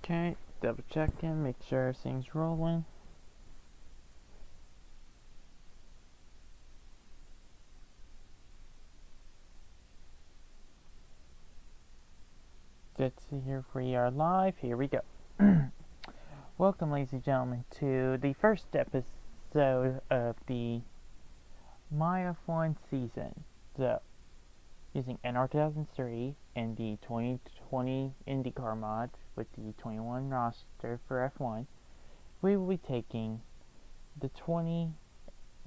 Okay, double checking, make sure everything's rolling. Let's see here if we are live. Here we go. Welcome, ladies and gentlemen, to the first episode of the My F1 season. So, using NR 2003 and the 2020 IndyCar mod with the 21 roster for F1, we will be taking the 20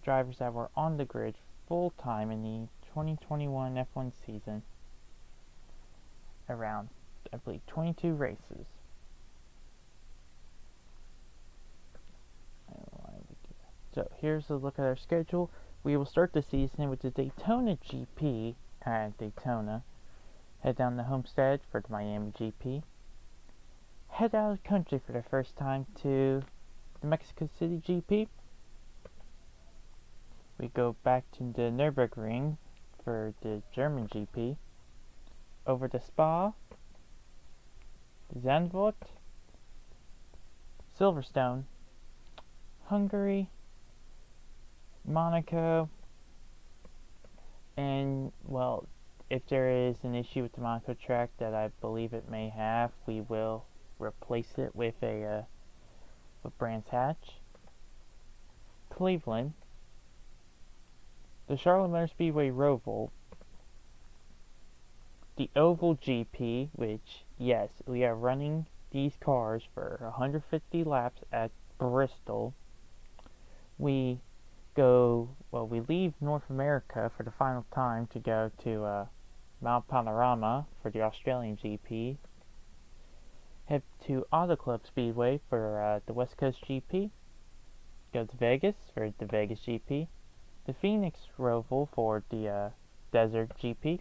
drivers that were on the grid full time in the 2021 F1 season around, I believe, 22 races. So here's a look at our schedule. We will start the season with the Daytona GP at Daytona. Head down to Homestead for the Miami GP. Head out of the country for the first time to the Mexico City GP. We go back to the Nürburgring for the German GP. Over to Spa, Zandvoort, Silverstone, Hungary, Monaco, and, well, if there is an issue with the Monaco track that I believe it may have, we will replace it with Brands Hatch, Cleveland, the Charlotte Motor Speedway Roval, the Oval GP, which, yes, we are running these cars for 150 laps at Bristol. We leave North America for the final time to go to Mount Panorama for the Australian GP. Head to Auto Club Speedway for the West Coast GP. Go to Vegas for the Vegas GP. The Phoenix Roval for the Desert GP.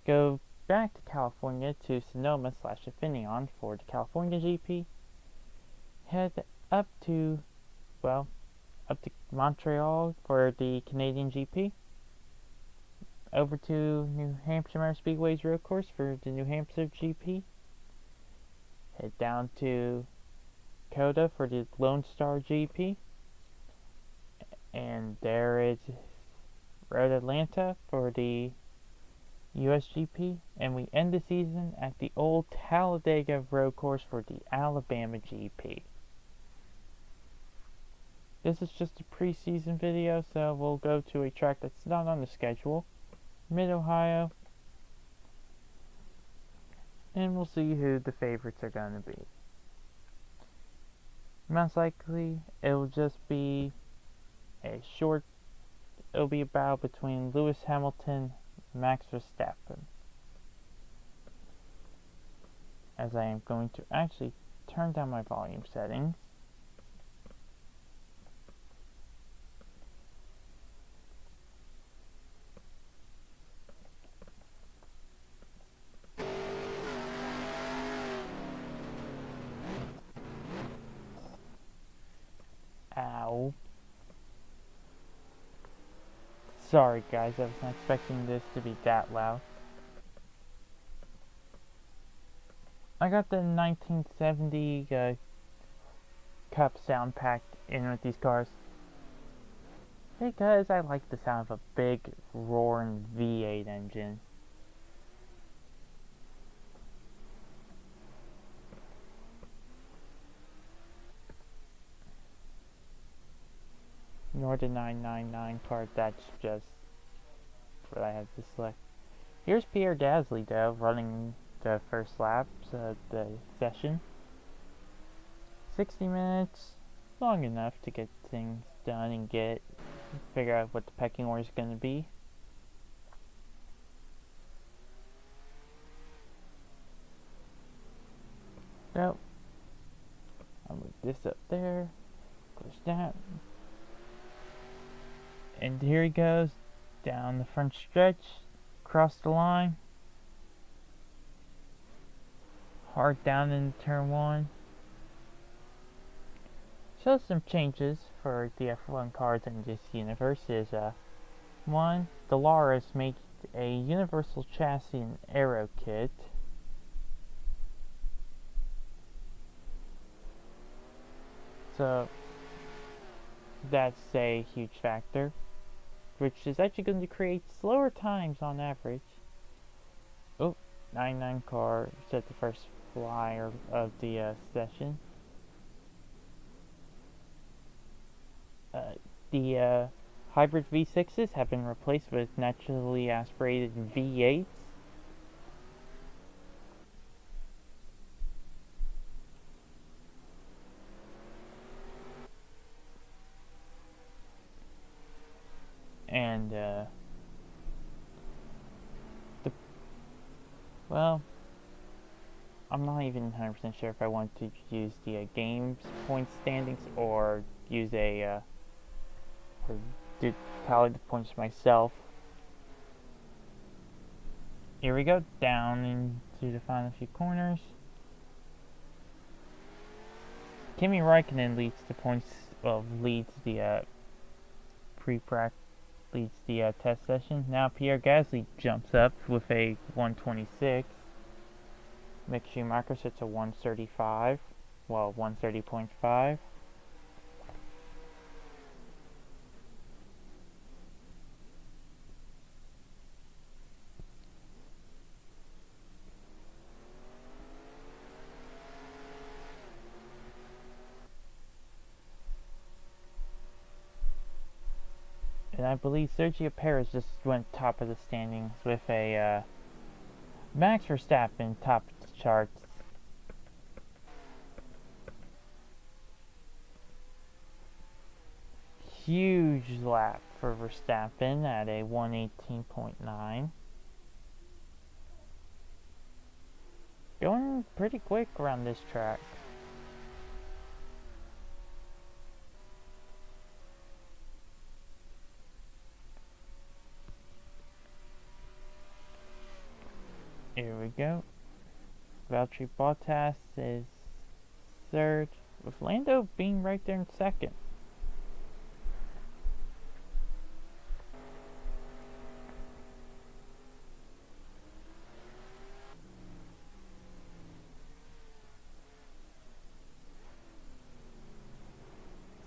Go back to California to Sonoma/Infineon for the California GP. Head up to Montreal for the Canadian GP. Over to New Hampshire Motor Speedway's road course for the New Hampshire GP. Head down to Coda for the Lone Star GP. And there is Road Atlanta for the US GP. And we end the season at the old Talladega road course for the Alabama GP. This is just a preseason video, so we'll go to a track that's not on the schedule, Mid-Ohio, and we'll see who the favorites are going to be. Most likely, it'll just be it'll be a battle between Lewis Hamilton and Max Verstappen. As I am going to actually turn down my volume settings. Ow. Sorry guys, I was not expecting this to be that loud. I got the 1970 Cup sound pack in with these cars because I like the sound of a big roaring V8 engine. Nor the 999 card, that's just what I have to select. Here's Pierre Gasly though, running the first laps of the session. 60 minutes, long enough to get things done and figure out what the pecking order is going to be. So, I'll move this up there, push that. And here he goes, down the front stretch, across the line, hard down into turn 1. So some changes for the F1 cars in this universe is, 1, Dolores made a universal chassis and aero kit. So that's a huge factor, which is actually going to create slower times on average. Oh, 99 car set the first flyer of the session. The hybrid V6s have been replaced with naturally aspirated V8s. And, well, I'm not even 100% sure if I want to use the games point standings or use or tally the points myself. Here we go, down into the final few corners. Kimi Raikkonen leads the points, leads the test session. Now Pierre Gasly jumps up with a 126. Mick Schumacher sits a 135, 130.5. And I believe Sergio Perez just went top of the standings with a Max Verstappen top of the charts. Huge lap for Verstappen at a 118.9. Going pretty quick around this track. Here we go. Valtteri Bottas is third, with Lando being right there in second.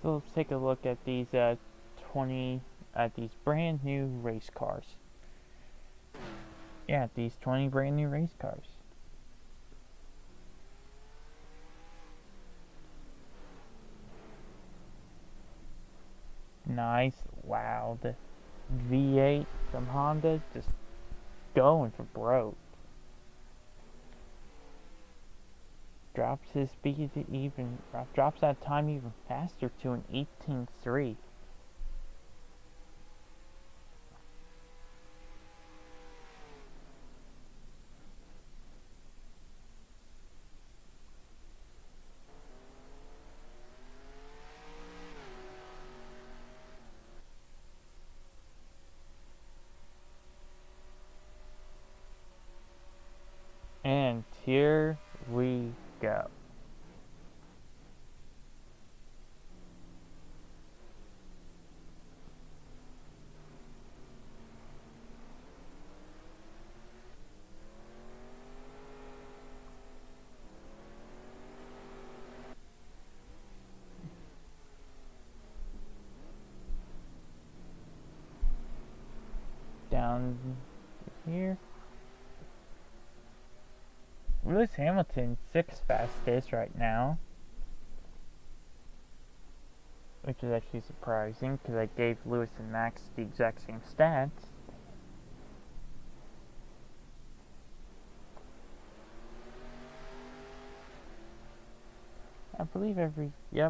So let's take a look at these these brand new race cars. Yeah, these 20 brand new race cars. Nice, loud V8 from Honda, just going for broke. Drops his speed drops that time even faster to an 18.3. And here we go. Down here. Lewis Hamilton 6th fastest right now, which is actually surprising because I gave Lewis and Max the exact same stats. I believe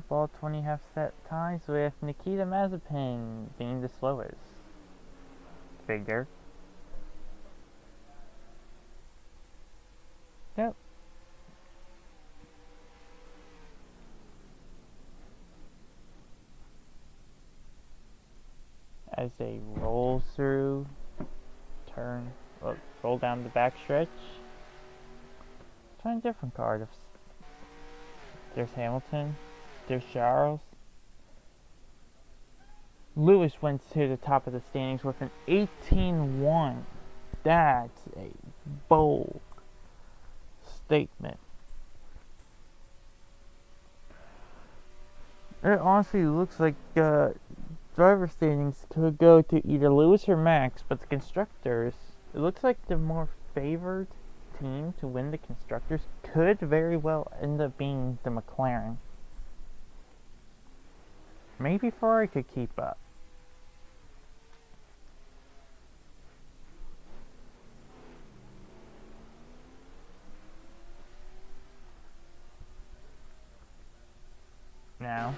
all 20 have set ties, with Nikita Mazepin being the slowest. Figure. Yep. As they roll through, roll down the backstretch. Find a different car. There's Hamilton. There's Charles. Lewis went to the top of the standings with an 18-1. That's a bold statement. It honestly looks like driver standings could go to either Lewis or Max, but the constructors, it looks like the more favored team to win the constructors could very well end up being the McLaren. Maybe Ferrari could keep up. Now,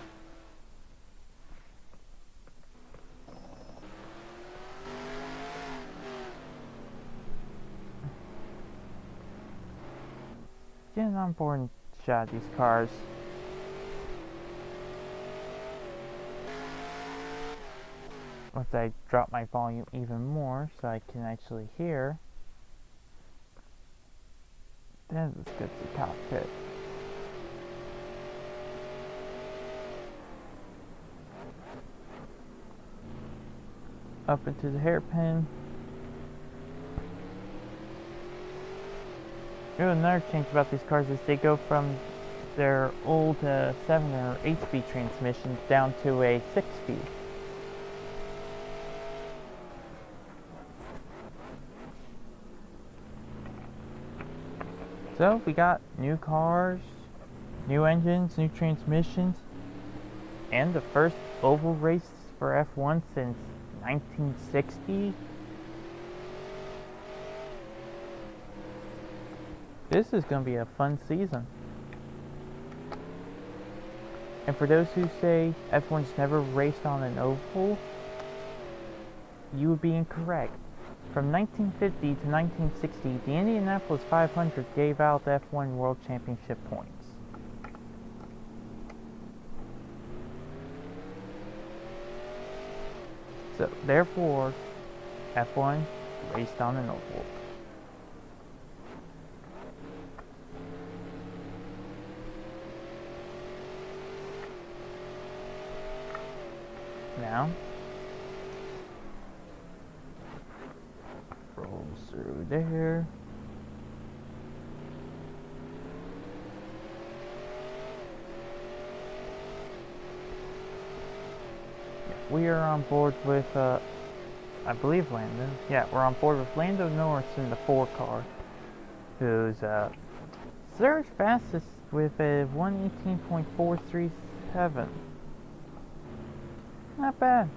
getting on board and shot these cars. Once I drop my volume even more so I can actually hear, then let's go to the cockpit. Up into the hairpin. Oh, another change about these cars is they go from their old 7 or 8-speed transmissions down to a 6-speed. So we got new cars, new engines, new transmissions, and the first oval race for F1 since 1960. This is going to be a fun season. And for those who say F1's never raced on an oval, you would be incorrect. From 1950 to 1960, the Indianapolis 500 gave out F1 World Championship points. So, therefore, F1 raced on an oval. Now, rolls through there. We are on board with, I believe Lando. Yeah, we're on board with Lando Norris in the 4 car, who's third fastest with a 1:18.437. Not bad.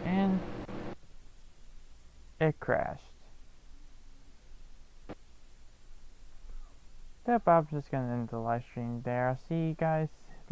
And it crashed. Yep, I'm just gonna end the live stream there. I'll see you guys